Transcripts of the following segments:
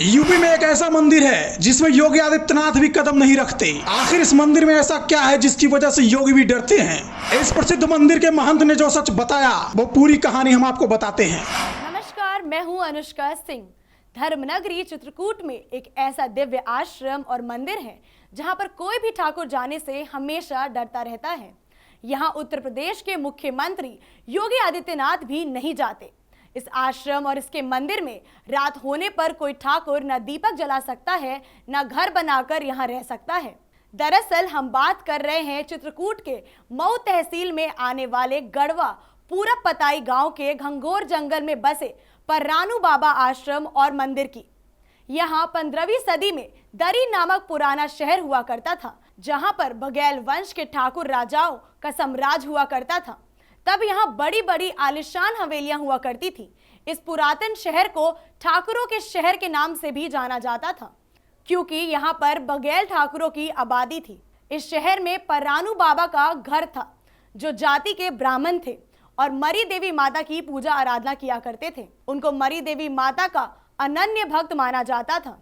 UP में एक ऐसा मंदिर है जिसमें योगी आदित्यनाथ भी कदम नहीं रखते। आखिर इस मंदिर में ऐसा क्या है जिसकी वजह से योगी भी डरते हैं? इस प्रसिद्ध मंदिर के महंत ने जो सच बताया वो पूरी कहानी हम आपको बताते हैं। नमस्कार, मैं हूं अनुष्का सिंह। धर्मनगरी चित्रकूट में एक ऐसा दिव्य आश्रम और मंदिर है जहां पर कोई भी ठाकुर जाने से हमेशा डरता रहता है। यहां उत्तर प्रदेश के मुख्यमंत्री योगी आदित्यनाथ भी नहीं जाते। इस आश्रम और इसके मंदिर में रात होने पर कोई ठाकुर न दीपक जला सकता है, न घर बनाकर यहां रह सकता है। दरअसल हम बात कर रहे हैं चित्रकूट के मऊ तहसील में आने वाले गढ़वा पूरब पताई गांव के घंघोर जंगल में बसे पर्रानू बाबा आश्रम और मंदिर की। यहाँ 15वीं सदी में दरी नामक पुराना शहर हुआ करता था, जहां पर बघेल वंश के ठाकुर राजाओं का साम्राज्य हुआ करता था। तब यहाँ बड़ी बड़ी आलिशान हवेलियां हुआ करती थी। इस पुरातन शहर को ठाकुरों के शहर के नाम से भी जाना जाता था, क्योंकि यहाँ पर बघेल ठाकुरों की आबादी थी। इस शहर में पर्रानू बाबा का घर था, जो जाति के ब्राह्मण थे और मरी देवी माता की पूजा आराधना किया करते थे। उनको मरी देवी माता का अनन्य भक्त माना जाता था।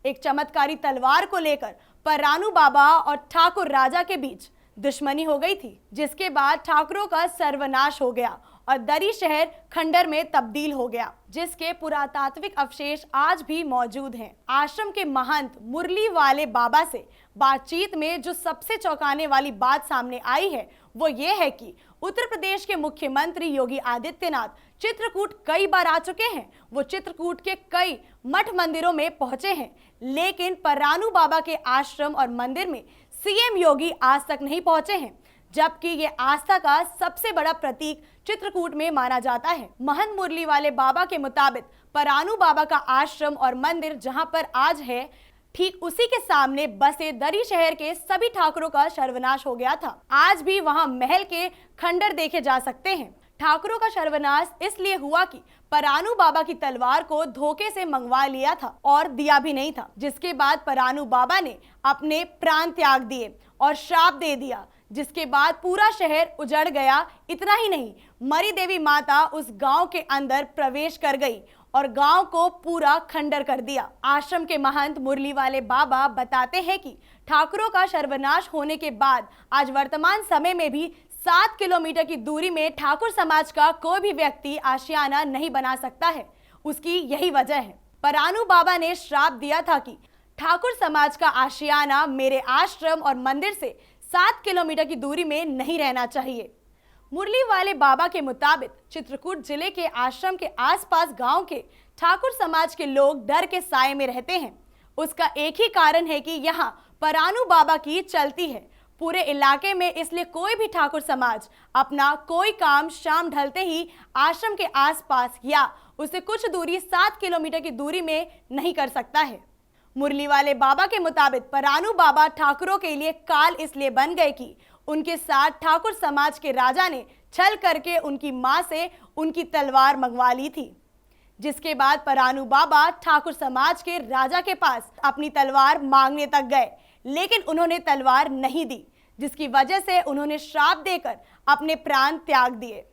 एक चमत्कारी तलवार को लेकर पर्रानू बाबा और ठाकुर राजा के बीच दुश्मनी हो गई थी, जिसके बाद ठाकुरों का सर्वनाश हो गया और दरी शहर खंडर में तब्दील हो गया, जिसके पुरातात्विक अवशेष आज भी मौजूद हैं। आश्रम के महंत मुरली वाले बाबा से बातचीत में जो सबसे चौंकाने वाली बात सामने आई है वो ये है कि उत्तर प्रदेश के मुख्यमंत्री योगी आदित्यनाथ चित्रकूट कई बार आ चुके हैं। वो चित्रकूट के कई मठ मंदिरों में पहुंचे हैं, लेकिन पर्रानू बाबा के आश्रम और मंदिर में सीएम योगी आज तक नहीं पहुंचे हैं, जबकि ये आस्था का सबसे बड़ा प्रतीक चित्रकूट में माना जाता है। महंत मुरली वाले बाबा के मुताबिक पर्रानू बाबा का आश्रम और मंदिर जहां पर आज है, ठीक उसी के सामने बसे दरी शहर के सभी ठाकुरों का सर्वनाश हो गया था। आज भी वहां महल के खंडर देखे जा सकते हैं। ठाकुरों का सर्वनाश इसलिए हुआ कि पर्रानू बाबा की तलवार को धोखे से मंगवा लिया था और दिया भी नहीं था, जिसके बाद पर्रानू बाबा ने अपने प्राण त्याग दिए और श्राप दे दिया, जिसके बाद पूरा शहर उजड़ गया। इतना ही नहीं, मरी देवी माता उस गांव के अंदर प्रवेश कर गई और गांव को पूरा खंडर कर दिया। आश्रम के महंत मुरली वाले बाबा बताते हैं कि ठाकुरों का सर्वनाश होने के बाद आज वर्तमान समय में भी 7 किलोमीटर की दूरी में ठाकुर समाज का कोई भी व्यक्ति आशियाना नहीं बना सकता है। उसकी यही वजह है। पर्रानू बाबा ने श्राप दिया था कि ठाकुर समाज का आशियाना मेरे आश्रम और मंदिर से 7 किलोमीटर की दूरी में नहीं रहना चाहिए। मुरली वाले बाबा के मुताबिक चित्रकूट जिले के आश्रम के आसपास गांव के ठाकुर समाज के लोग डर के साए में रहते हैं। उसका एक ही कारण है कि यहाँ पर्रानू बाबा की चलती है पूरे इलाके में, इसलिए कोई भी ठाकुर समाज अपना कोई काम शाम ढलते ही आश्रम के आसपास या उससे कुछ दूरी 7 किलोमीटर की दूरी में नहीं कर सकता है। मुरली वाले बाबा के मुताबिक पर्रानू बाबा ठाकुरों के लिए काल इसलिए बन गए कि उनके साथ ठाकुर समाज के राजा ने छल करके उनकी मां से उनकी तलवार मंगवा ली थी, जिसके बाद पर्रानू बाबा ठाकुर समाज के राजा के पास अपनी तलवार मांगने तक गए, लेकिन उन्होंने तलवार नहीं दी, जिसकी वजह से उन्होंने श्राप देकर अपने प्राण त्याग दिए।